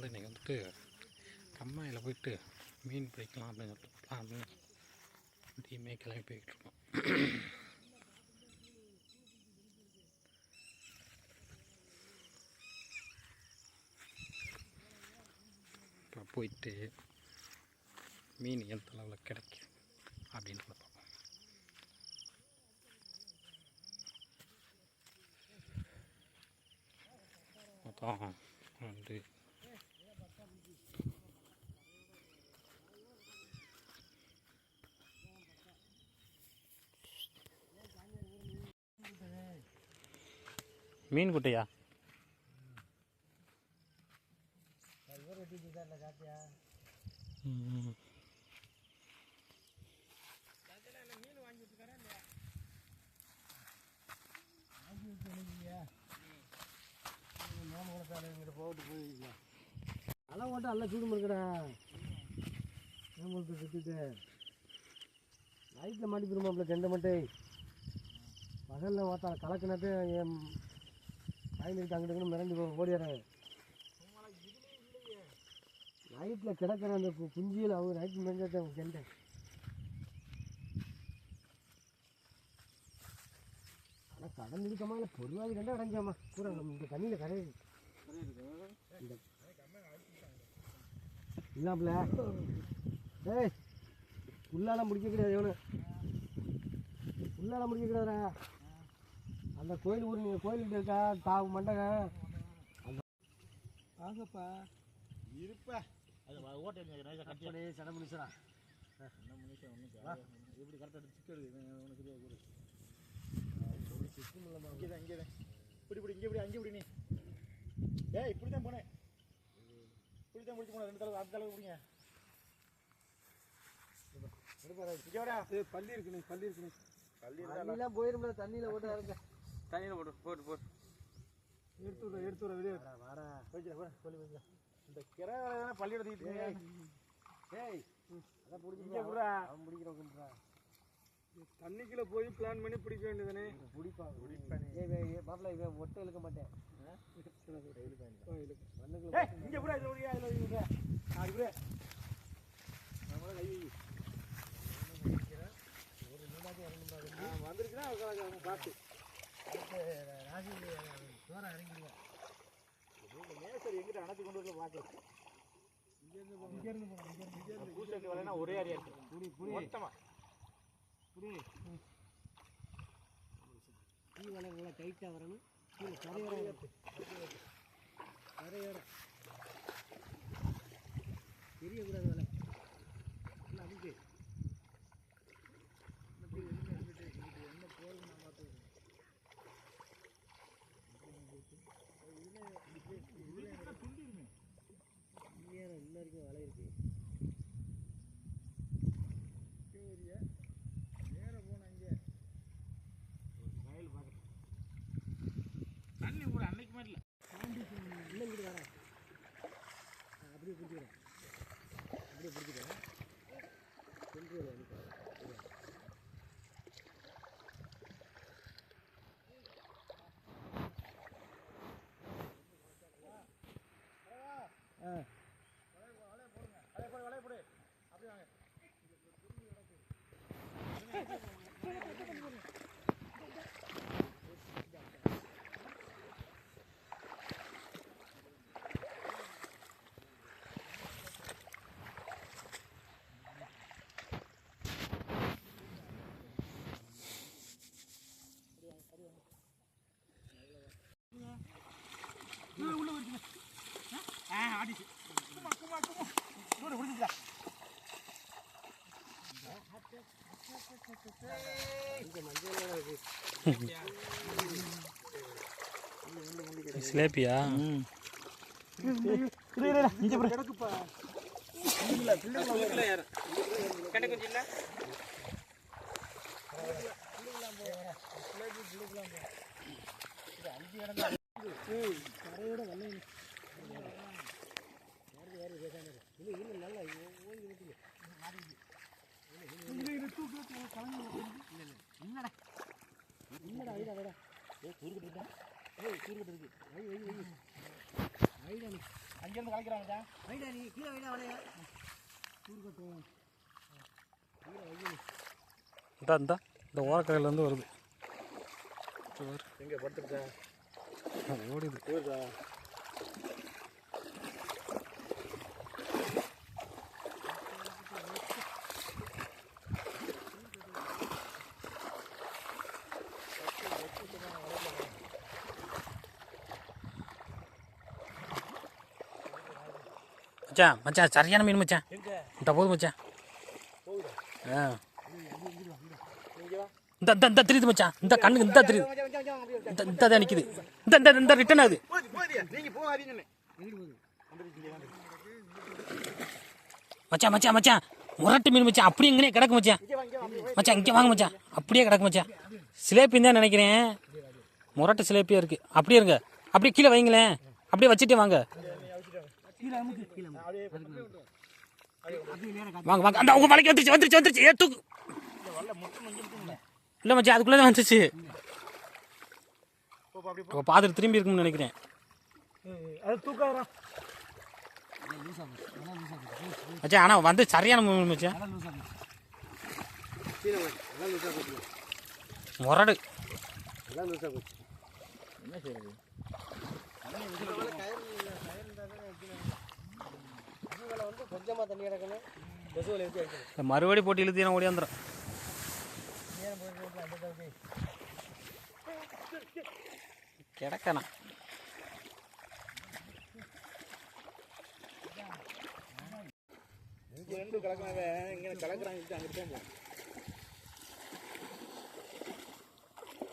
வந்து இன்றைக்கி வந்துட்டு கம்மாயில் போயிட்டு மீன் பிடிக்கலாம் அப்படின்னு சொல்லிட்டு பிளான் டீமே கிளம்பி போய்கிட்ருக்கோம். இப்போ போயிட்டு மீன் எந்த அளவில் கிடைக்கும் அப்படின்னு பார்ப்போம். மொத்தம் வந்து மீன் குட்டையா போட்டு போயிருக்கா அதெல்லாம் ஓட்ட நல்லா சூடு இருக்குடா. நம்மளுக்கு சுற்றிட்டு நைட்டில் மாட்டி போயிருமாப்பில் கெண்டை மட்டை பகலில் ஓட்டா கலக்குனாட்டு என் காய்கறிக்கு அங்கிட்டு மிரண்டு ஓடிடுறேன். நைட்டில் கிடக்கிற அந்த குஞ்சியில் அவங்க நைட்டு மெஞ்சாட்டேன் கெண்டை. ஆனால் கடந்து இருக்கமா இல்லை பொதுவாக கெண்டை அடைஞ்சாமா பூரா இந்த தண்ணியில் கரையுது இந்த இல்லாமல. ஏய் உள்ளால முடிக்க கிடையாது, எவனு உள்ளால முடிக்க கிடையாதுடா. அந்த கோயில் ஊர் நீங்கள் கோயில்கிட்ட இருக்கா தாவு மண்டக அந்த ஆகப்பா இருப்பா அது ஓட்டை கட்டி சட முடிச்சா எப்படி கரெக்டாக சிக்கல் உனக்கு இங்கே தான் இப்படி இங்கே இப்படி அங்கே இப்படி நீ இப்படி தான் போனேன் இப்படி தான் முடிச்சு போனேன். 2 தடவை அந்த அளவுக்கு பிடிங்க. பள்ளி இருக்குண்ணே பள்ளியெல்லாம் போயிருந்தா தண்ணியில் போட்டு இருங்க. தண்ணியில் போட்டு போட்டு எடுத்து விட வெளியே வாரா போய்க்கலாம். இந்த கிரை பள்ளி எடுத்துக்கிட்டு ஏய் அதான் பிடிச்சிக்கிறா அவன் பிடிக்கிறோம்ன்றா. தண்ணிக்குள்ளே போய் பிளான் பண்ணி பிடிக்க வேண்டியதானே. பிடிப்பேன் மாப்பிள்ள இவன் ஒட்டை இழுக்க மாட்டேன். இங்கே கூட வந்துருச்சுன்னா பார்த்து ராசி சோறா இறங்கிடுவோம். மேசர் எங்கிட்ட அணைச்சி கொண்டு வந்து பார்த்து இங்கேருந்து பூசைக்கு வரேன்னா ஒரே அறையா இருக்கு. புடி மொத்தமாக புடி டீ வலை நல்லா டைட்டாக வரணும். கீழே கரையோர தெரியக்கூடாது வலை இல்லை அதுக்கு என்ன போகுது நான் பார்த்து துண்டிருமே இன்ன வரைக்கும் வலை இருக்கு. நேர போன இங்கே வயல் பார்க்குறேன் தண்ணி கூட அன்னைக்கு மாதிரி இல்லை இல்லை இங்கிட்டு வரேன் அப்படியே பிடிச்சிக்கிறேன் கொண்டு வலைய போடு அப்படியே வாங்க. உள்ள வருங்க ஆடிச்சு தூரம் பிடிச்சிட்டா. சிலேபியா கிடக்குப்பா இல்லை கண்டை கொஞ்சம் இல்லை கரையோட வெள்ளை இல்லை நல்லா இல்லடா ஐடா ஐடா கூறுகிட்டு இருக்கா கூறுகிட்டு இருக்கு ஐ ஐ ஐ ஐடா அங்கேருந்து கலைக்கிறாங்க வைடா நீ கீழே வைடா வளைய தூர்க்கட்டும் இந்த ஓரக்கரையிலேருந்து வருது எங்கே படுத்துருக்கா ஓடுது போயிருக்கா மச்சான் மச்சான் சரியான மீன் மச்சான் இந்த போதும் மச்சான் ஆ இந்த தெரியுது மச்சான் இந்த கண்ணுக்கு இந்த தெரியுது இந்த தான் நிற்கிது இந்த ரிட்டன் ஆகுது மச்சான் மச்சான் மச்சான் முரட்டு மீன் மச்சான் அப்படியே இங்கே கிடக்கு மச்சான் மச்சான் இங்கே வாங்க மச்சான் அப்படியே கிடக்கு மச்சான் சிலேப்பின்னு தான் நினைக்கிறேன் முரட்டு சிலேப்பியாக இருக்குது அப்படியே இருங்க அப்படியே கீழே வைங்களேன் அப்படியே வச்சுட்டே வாங்க வாங்க வாங்க அந்த உங்க வலைக்கு வந்துருச்சு ஏ தூக்கு இல்லை மச்சான் அதுக்குள்ளே தான் வந்துச்சு இப்போ பார்த்துட்டு திரும்பி இருக்குன்னு நினைக்கிறேன் அது தூக்காதான் மச்சான் ஆனால் வந்து சரியான மச்சான் முரடு என்ன செய்யறது கொஞ்சமாக தண்ணி கிடக்கணும் பசுவில் எடுத்து வைக்கணும் மறுபடி போட்டு இழுத்தீங்கன்னா ஓடியாந்துடும் கிடக்கணும் இங்கே ரெண்டு கலக்கிறாங்க இங்கே கலக்கிறாங்க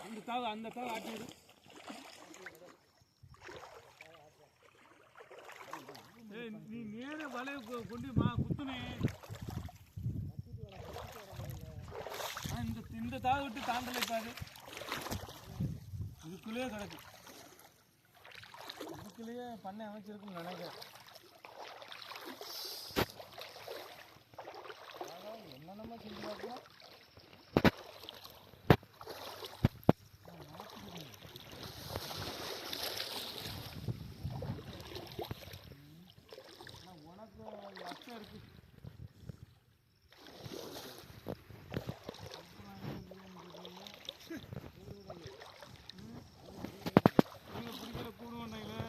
அங்கே போகும் அந்த தாவு ஆட்டி விடு நீ நேர வலையை கொண்டு குத்துனே இந்த தாவை விட்டு தாண்டலை பாரு இதுக்குள்ளேயே கிடக்கு இதுக்குள்ளேயே பண்ணை அமைச்சிருக்குன்னு நினைக்கிறேன் என்னென்னமா செஞ்சு பார்க்கலாம் உனக்கு அச்சம் இருக்கு பிடிக்கிற கூடு வந்தாங்களே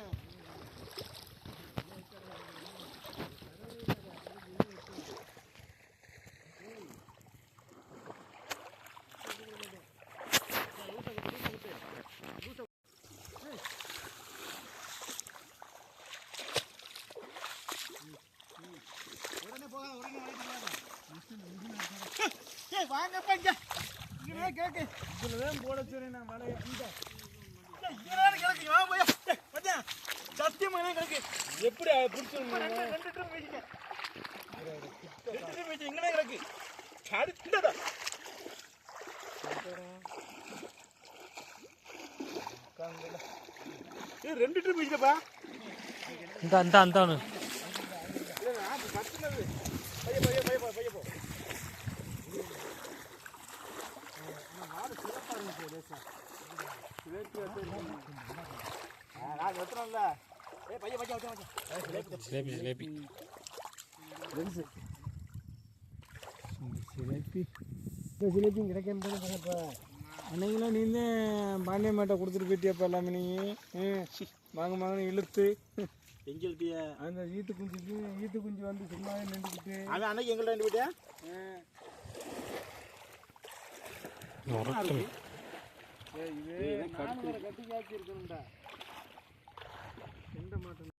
வாங்கப்பா இங்கே கேக்கு இதுலதான் போட சொன்னேன் நான் வலையை கிடக்கு வா போய் மச்சான் சத்தியமான கிடக்கு எப்படி பிடிச்சிருந்தா ரெண்டு ட்ரிப் வீசிங்க ரெண்டு ட்ரிப் வீசி இங்கே கிடக்கு அடுத்ததா ரெண்டு ட்ரிப் வீசிக்கப்பா இந்த கத்துனது பைய போ நாடு சிறப்பாக இருந்துச்சு லேசா நான் வெட்டுறோம்ல சிலேபி சிலேபி சிலேபி கிடைக்கும் போது இப்போ அன்னைக்கெல்லாம் நீ தான் பாண்டிய மாட்டை கொடுத்துட்டு போயிட்டியாப்பா எல்லாமே நீ வாங்கன்னு இழுத்து எங்கள்கிட்டயா அந்த ஈத்து குஞ்சு வந்து சும்மாவே நின்றுக்கிட்டு அவன் அன்னைக்கு எங்கள்கிட்ட நின்று போயிட்டேன் இது நானும் கட்டி காய்ச்சி இருக்கணும்டா எந்த மாட்டேன்